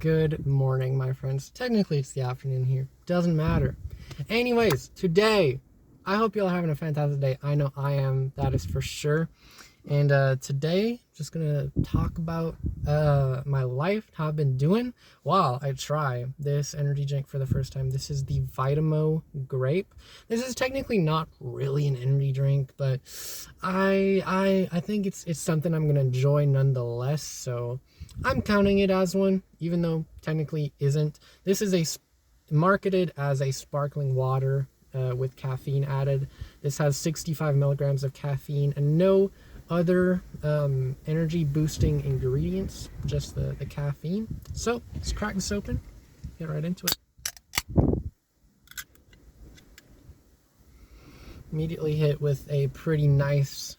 Good morning, my friends. Technically, it's the afternoon here. Doesn't matter. Anyways, today, I hope you're all having a fantastic day. I know I am. That is for sure. And today, just gonna talk about my life, how I've been doing while I try this energy drink for the first time. This is the VITAMEAU Grape. This is technically not really an energy drink, but I think it's something I'm gonna enjoy nonetheless. So I'm counting it as one, even though technically isn't. This is marketed as a sparkling water with caffeine added. This has 65 milligrams of caffeine and no other energy boosting ingredients, just the caffeine. So let's crack this open, get right into it. Immediately hit with a pretty nice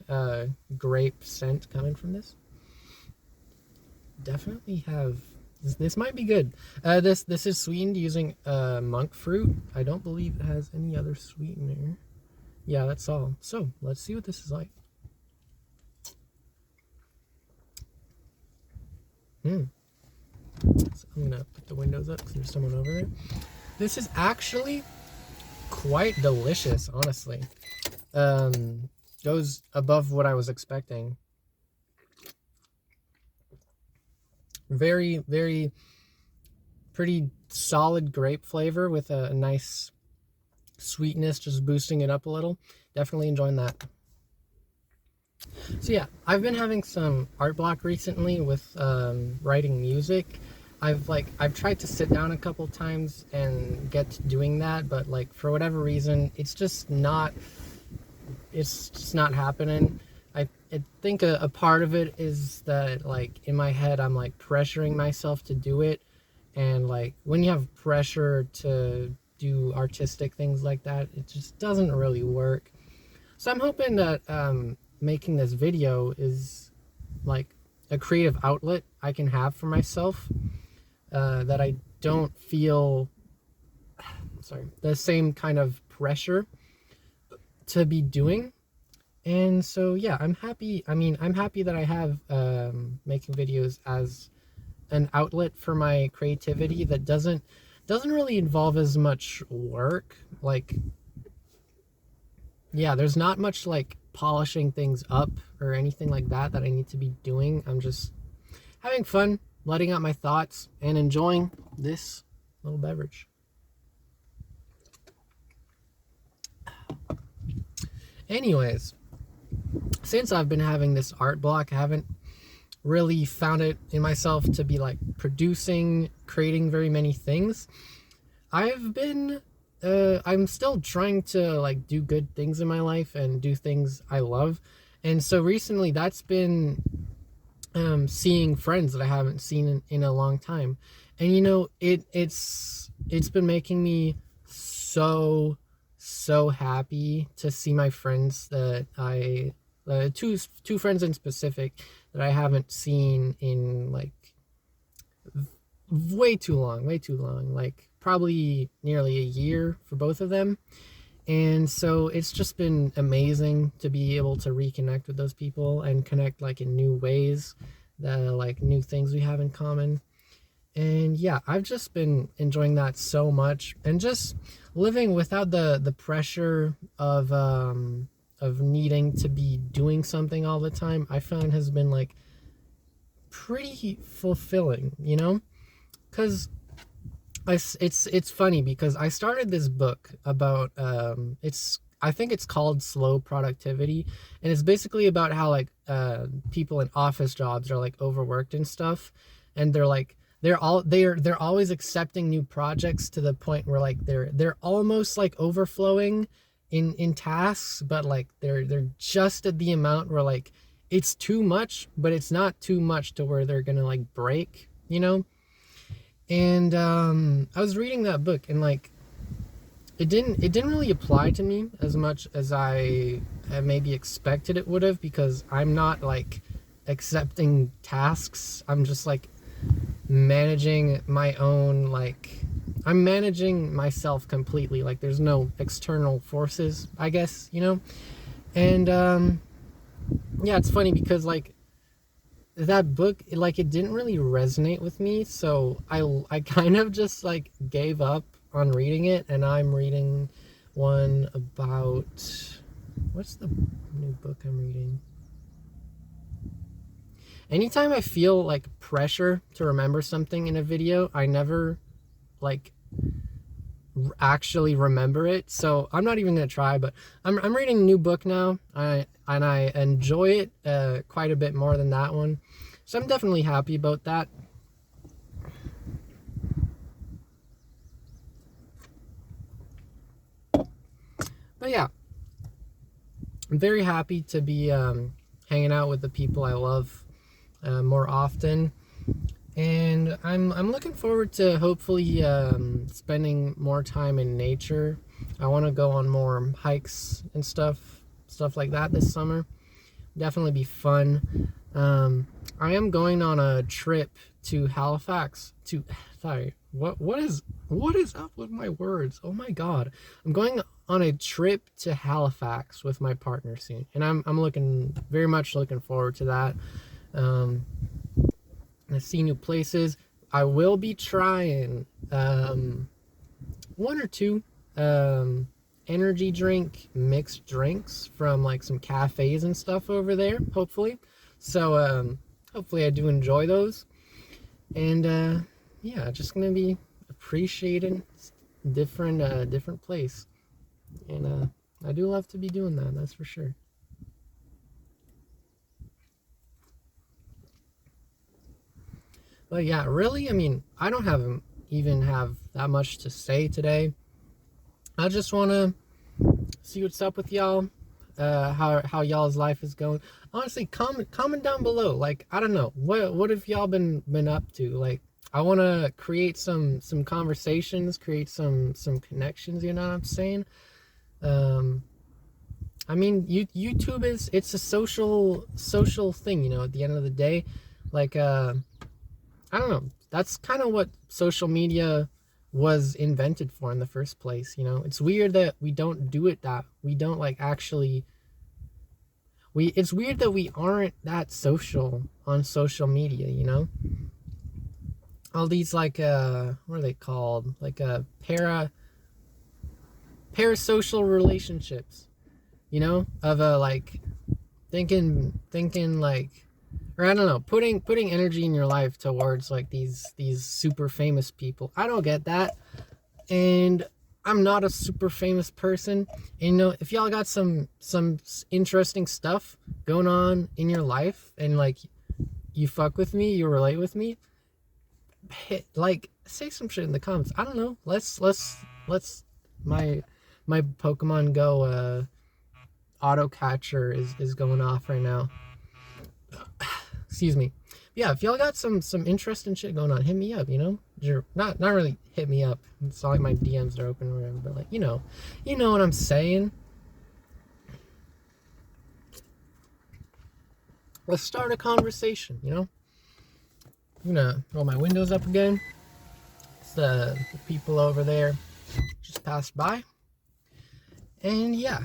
grape scent coming from this. Definitely have this might be good. This is sweetened using monk fruit. I don't believe it has any other sweetener. Yeah, that's all. So let's see what this is like. So I'm gonna put the windows up because there's someone over there. This is actually quite delicious, honestly. Goes above what I was expecting. Very, very pretty solid grape flavor with a nice sweetness, just boosting it up a little. Definitely enjoying that. So yeah, I've been having some art block recently with writing music. I've tried to sit down a couple times and get to doing that, but like for whatever reason, it's just not happening. I think a part of it is that like in my head I'm like pressuring myself to do it, and like when you have pressure to do artistic things like that, it just doesn't really work. So I'm hoping that making this video is like a creative outlet I can have for myself, that I don't feel the same kind of pressure to be doing. And so yeah, I'm happy that I have making videos as an outlet for my creativity that doesn't really involve as much work. Like, yeah, there's not much like polishing things up or anything like that I need to be doing. I'm just having fun, letting out my thoughts, and enjoying this little beverage. Anyways, since I've been having this art block, I haven't really found it in myself to be like creating very many things. I'm still trying to like do good things in my life and do things I love. And so recently that's been seeing friends that I haven't seen in a long time. And you know, it's been making me so happy to see my friends that I two friends in specific that I haven't seen in like way too long, like probably nearly a year for both of them. And so it's just been amazing to be able to reconnect with those people and connect like in new ways, like new things we have in common. And yeah, I've just been enjoying that so much, and just living without the pressure of needing to be doing something all the time, I found has been like pretty fulfilling, you know? Because it's funny because I started this book about I think it's called Slow Productivity, and it's basically about how like people in office jobs are like overworked and stuff, and they're always accepting new projects to the point where like they're almost like overflowing in tasks, but like they're just at the amount where like it's too much, but it's not too much to where they're gonna like break, you know? And I was reading that book, and like it didn't really apply to me as much as I maybe expected it would have, because I'm not like accepting tasks. I'm just like managing my own, like I'm managing myself completely. Like there's no external forces, I guess, you know? And yeah, it's funny because like that book, like, it didn't really resonate with me, so I kind of just like gave up on reading it, and I'm reading one about, what's the new book I'm reading? Anytime I feel like pressure to remember something in a video, I never like actually remember it, so I'm not even gonna try. But I'm reading a new book now, and I enjoy it quite a bit more than that one, so I'm definitely happy about that. But yeah, I'm very happy to be hanging out with the people I love more often, and I'm looking forward to hopefully spending more time in nature. I want to go on more hikes and stuff like that this summer. Definitely be fun. I am going on a trip to Halifax. Sorry, what is up with my words? Oh my god, I'm going on a trip to Halifax with my partner soon, and I'm very much looking forward to that. I see new places. I will be trying one or two energy drink mixed drinks from like some cafes and stuff over there, hopefully. So hopefully I do enjoy those. And yeah, just gonna be appreciating different place. And I do love to be doing that, that's for sure. But yeah, really, I mean, I don't even have that much to say today. I just want to see what's up with y'all, how y'all's life is going. Honestly, comment down below. Like, I don't know, what have y'all been up to? Like, I want to create some conversations, create some connections. You know what I'm saying? I mean, YouTube it's a social thing. You know, at the end of the day, like I don't know. That's kind of what social media was invented for in the first place. You know, it's weird that we don't do it, that we don't like actually. It's weird that we aren't that social on social media. You know, all these like what are they called? Like parasocial relationships. You know, of like thinking like, or I don't know, putting energy in your life towards like these super famous people. I don't get that, and I'm not a super famous person. And, you know, if y'all got some interesting stuff going on in your life, and like you fuck with me, you relate with me, like say some shit in the comments. I don't know. Let's my Pokemon Go auto catcher is going off right now. Excuse me. Yeah, if y'all got some interesting shit going on, hit me up. You know, you're not really hit me up. It's not like my DMs are open or whatever, but like you know what I'm saying. Let's start a conversation. You know, I'm gonna roll my windows up again. It's the people over there just passed by, and yeah,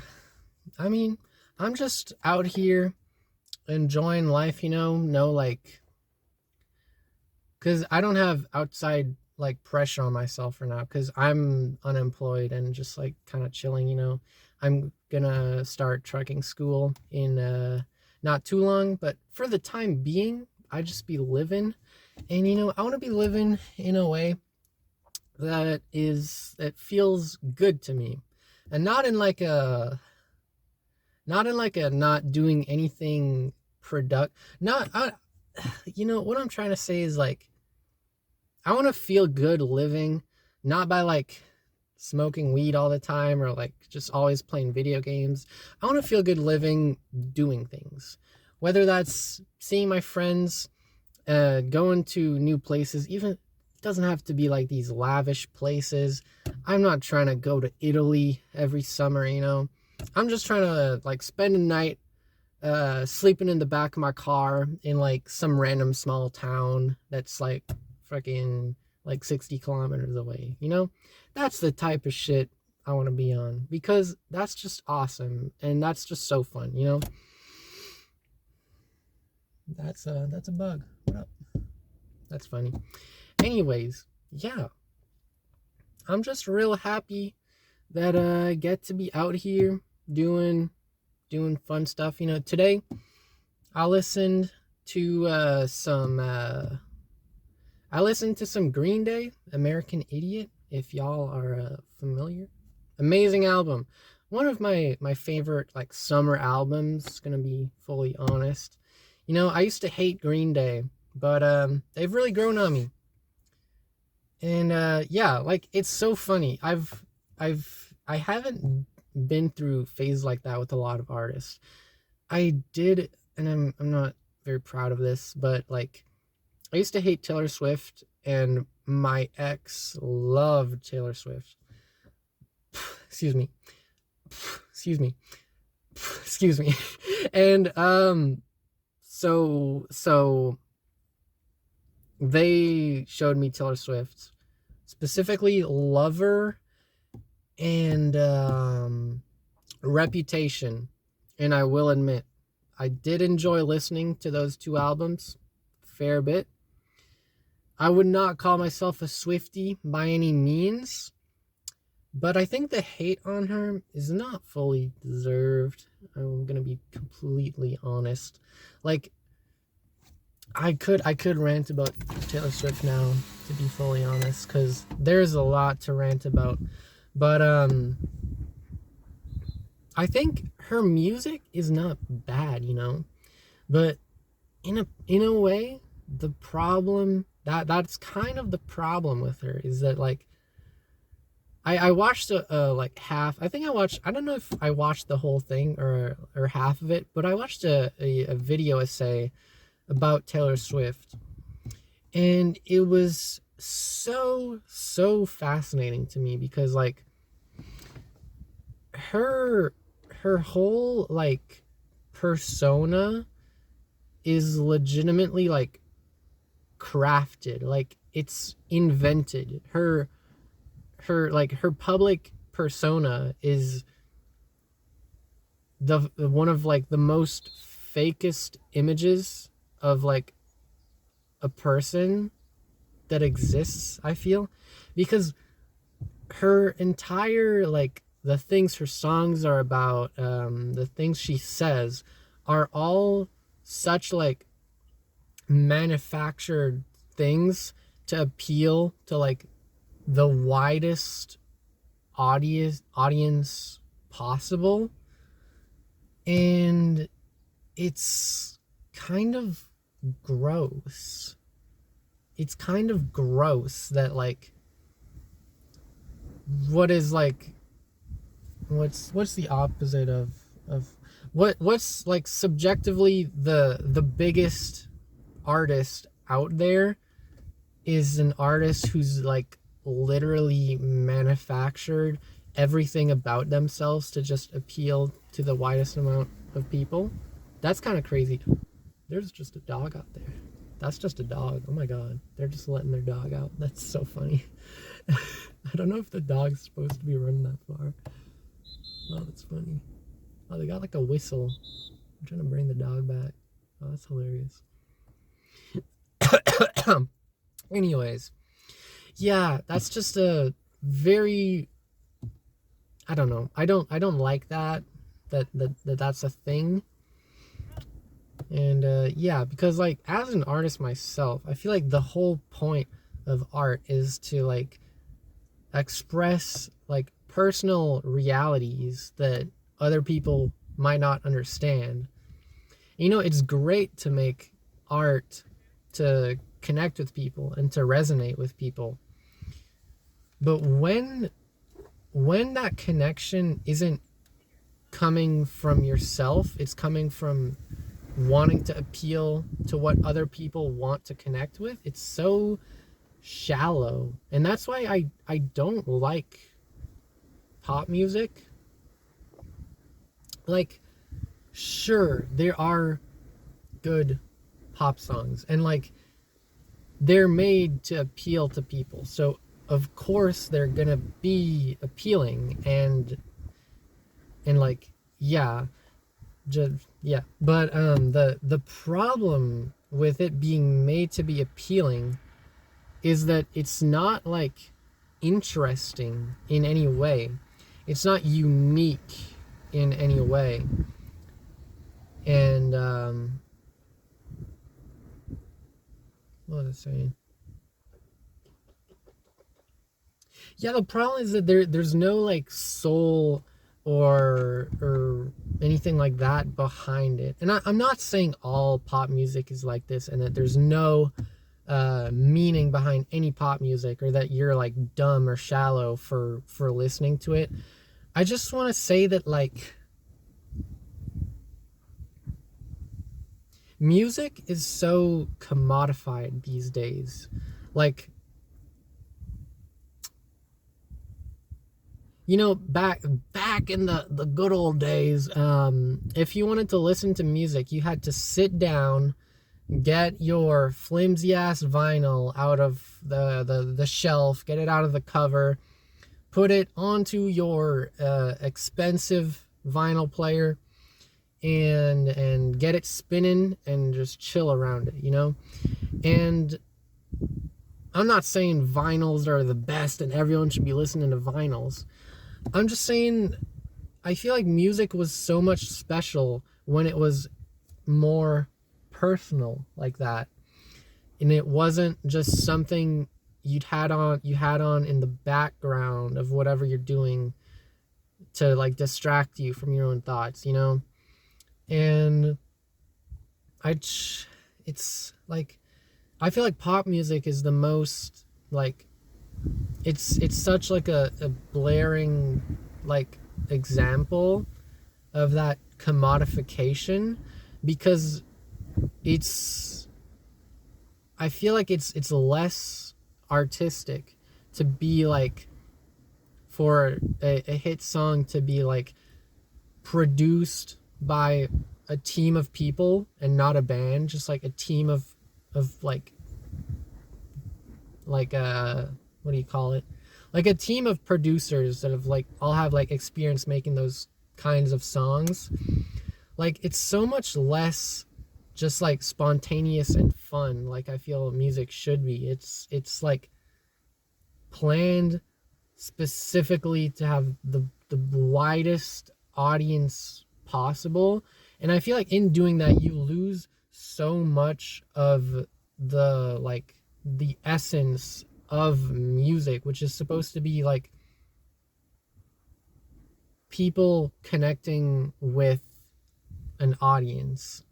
I mean, I'm just out here enjoying life, you know, no like, because I don't have outside like pressure on myself for now, because I'm unemployed and just like kind of chilling, you know. I'm gonna start trucking school in not too long, but for the time being, I just be living, and you know, I want to be living in a way that feels good to me, and not doing anything not you know what I'm trying to say is like, I want to feel good living, not by like smoking weed all the time or like just always playing video games. I want to feel good living doing things, whether that's seeing my friends, going to new places. Even it doesn't have to be like these lavish places. I'm not trying to go to Italy every summer, you know. I'm just trying to like spend a night sleeping in the back of my car in like some random small town that's like fucking like 60 kilometers away, you know. That's the type of shit I want to be on, because that's just awesome and that's just so fun, you know. That's a bug. What up? That's funny. Anyways, yeah, I'm just real happy that I get to be out here doing fun stuff. You know, today I listened to some Green Day, American Idiot, if y'all are familiar. Amazing album. One of my favorite like summer albums, gonna be fully honest. You know, I used to hate Green Day, but they've really grown on me. And yeah, like it's so funny. I haven't been through phase like that with a lot of artists. I did, and I'm not very proud of this, but like I used to hate Taylor Swift, and my ex loved Taylor Swift. Excuse me. Excuse me. Excuse me. And so they showed me Taylor Swift, specifically Lover and Reputation. And I will admit, I did enjoy listening to those two albums a fair bit. I would not call myself a Swiftie by any means, but I think the hate on her is not fully deserved. I'm gonna be completely honest. Like, I could rant about Taylor Swift now, to be fully honest, because there's a lot to rant about. But I think her music is not bad, you know. But in a way, the problem that's kind of the problem with her is that like I watched like half. I think I don't know if I watched the whole thing or half of it, but I watched a video essay about Taylor Swift, and it was so fascinating to me because like her whole like persona is legitimately like crafted, like it's invented. Her public persona is the one of like the most fakest images of like a person that exists, I feel, because her entire like the things her songs are about, the things she says are all such like manufactured things to appeal to like the widest audience possible. And it's kind of gross. It's kind of gross that like what is like what's the opposite of what's like subjectively the biggest artist out there is an artist who's like literally manufactured everything about themselves to just appeal to the widest amount of people. That's kind of crazy. There's just a dog out there. That's just a dog. Oh my god. They're just letting their dog out. That's so funny. I don't know if the dog's supposed to be running that far. Oh, that's funny. Oh, they got like a whistle. I'm trying to bring the dog back. Oh, that's hilarious. Anyways, yeah, that's just a very, I don't know. I don't like that's a thing. And yeah, because like as an artist myself, I feel like the whole point of art is to like express like personal realities that other people might not understand. You know, it's great to make art to connect with people and to resonate with people. But when that connection isn't coming from yourself, it's coming from wanting to appeal to what other people want to connect with, it's so shallow. And that's why I don't like pop music. Like, sure, there are good pop songs and like they're made to appeal to people, so of course they're gonna be appealing and like, yeah, just yeah. But the problem with it being made to be appealing is that it's not like interesting in any way. It's not unique in any way. And what was I saying? Yeah, the problem is that there's no like soul or anything like that behind it. And I'm not saying all pop music is like this and that there's no meaning behind any pop music, or that you're like dumb or shallow for listening to it. I just want to say that like music is so commodified these days. Like, you know, back in the good old days, if you wanted to listen to music, you had to sit down, get your flimsy ass vinyl out of the shelf, get it out of the cover, put it onto your expensive vinyl player, and get it spinning and just chill around it, you know? And I'm not saying vinyls are the best and everyone should be listening to vinyls. I'm just saying I feel like music was so much special when it was more personal like that. And it wasn't just something you had on in the background of whatever you're doing to like distract you from your own thoughts, you know? And it's like I feel like pop music is the most like it's such like a blaring like example of that commodification, because it's I feel like it's less artistic to be like for a hit song to be like produced by a team of people and not a band, just like a team of like what do you call it, like a team of producers that have like all have like experience making those kinds of songs. Like it's so much less just like spontaneous and fun like I feel music should be. It's like planned specifically to have the widest audience possible, and I feel like in doing that you lose so much of the like the essence of music, which is supposed to be like people connecting with an audience,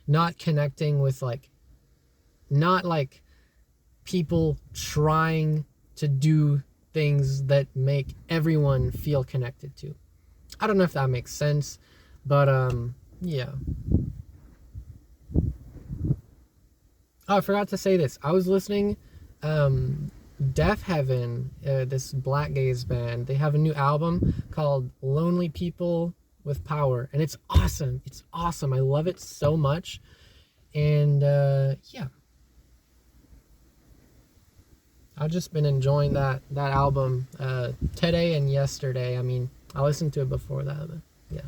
not connecting with like not like people trying to do things that make everyone feel connected to. I don't know if that makes sense, but yeah. Oh, I forgot to say this. I was listening Deaf Heaven, this black gaze band. They have a new album called Lonely People with Power, and it's awesome. It's awesome. I love it so much. And yeah. I've just been enjoying that album today and yesterday. I mean, I listened to it before that, but yeah.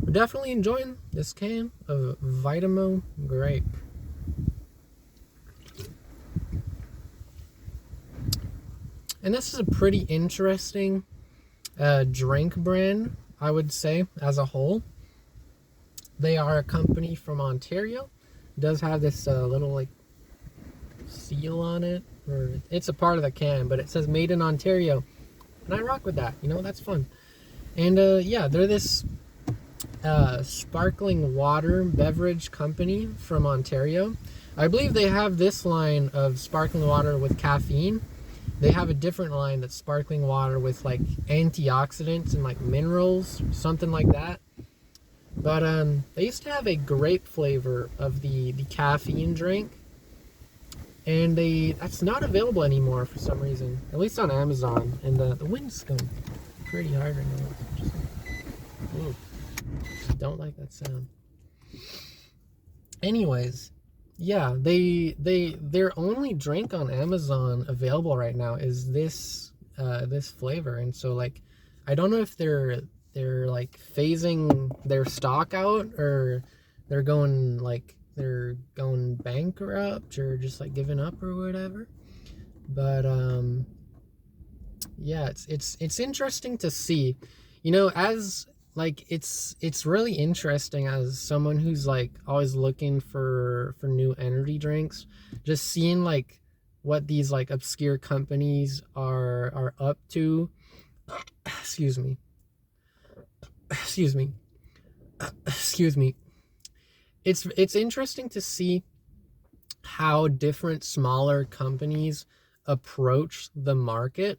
We're definitely enjoying this can of VITAMEAU grape. And this is a pretty interesting drink brand, I would say, as a whole. They are a company from Ontario. It does have this little like seal on it, or it's a part of the can, but it says made in Ontario, and I rock with that. You know, that's fun. And yeah, they're this sparkling water beverage company from Ontario. I believe they have this line of sparkling water with caffeine. They have a different line that's sparkling water with like antioxidants and like minerals, something like that. But they used to have a grape flavor of the caffeine drink, and that's not available anymore for some reason, at least on Amazon. And the wind's going pretty hard right now. Ooh, don't like that sound. Anyways, yeah, their only drink on Amazon available right now is this this flavor. And so like I don't know if they're like phasing their stock out, or they're going bankrupt, or just like giving up or whatever. But yeah, it's interesting to see, you know, as like it's really interesting as someone who's like always looking for new energy drinks, just seeing like what these like obscure companies are up to. Excuse me. Excuse me. Excuse me. It's interesting to see how different smaller companies approach the market.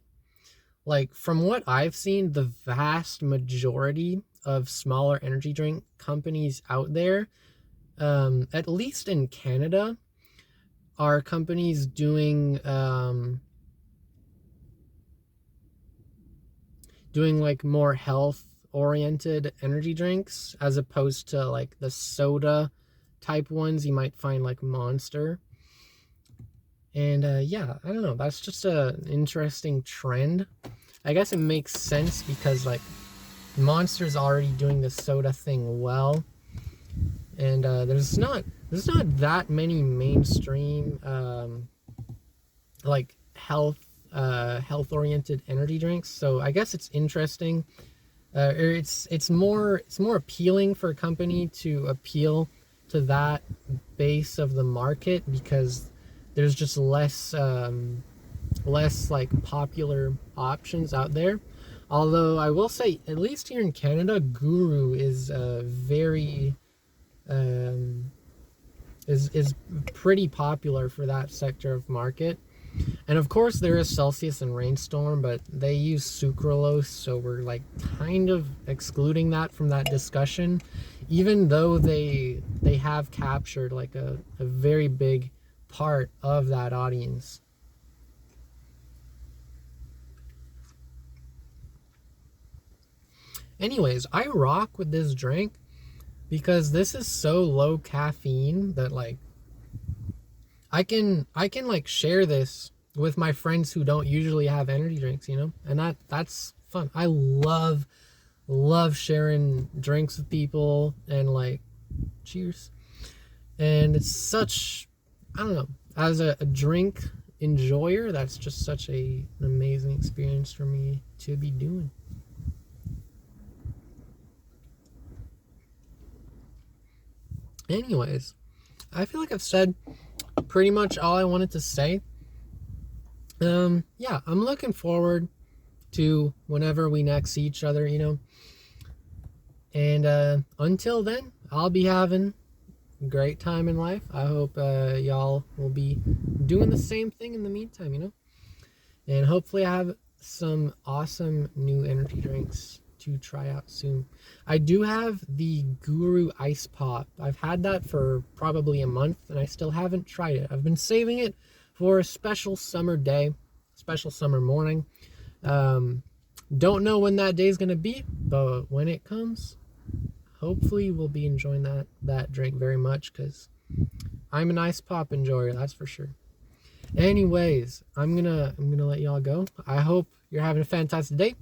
Like from what I've seen, the vast majority of smaller energy drink companies out there, at least in Canada, are companies doing like more health oriented energy drinks, as opposed to like the soda type ones you might find like Monster. And yeah, I don't know, that's just an interesting trend. I guess it makes sense because like Monster's already doing the soda thing well, and there's not that many mainstream like health oriented energy drinks. So I guess it's interesting. It's more appealing for a company to appeal to that base of the market, because there's just less like popular options out there. Although I will say, at least here in Canada, Guru is very is pretty popular for that sector of market. And of course there is Celsius and Rainstorm, but they use sucralose, so we're like kind of excluding that from that discussion, even though they have captured like a very big part of that audience. Anyways, I rock with this drink because this is so low caffeine that like I can like share this with my friends who don't usually have energy drinks, you know? And that's fun. I love sharing drinks with people, and like cheers. And it's such, I don't know, as a drink enjoyer, that's just such an amazing experience for me to be doing. Anyways, I feel like I've said pretty much all I wanted to say. Yeah, I'm looking forward to whenever we next see each other, you know. And until then, I'll be having a great time in life. I hope y'all will be doing the same thing in the meantime, you know. And hopefully I have some awesome new energy drinks to try out soon. I do have the Guru Ice Pop. I've had that for probably a month, and I still haven't tried it. I've been saving it for a special summer day, special summer morning. Don't know when that day is going to be, but when it comes, hopefully we'll be enjoying that drink very much, because I'm an ice pop enjoyer, that's for sure. Anyways, I'm gonna let y'all go. I hope you're having a fantastic day.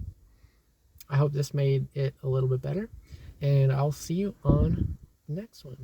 I hope this made it a little bit better, and I'll see you on the next one.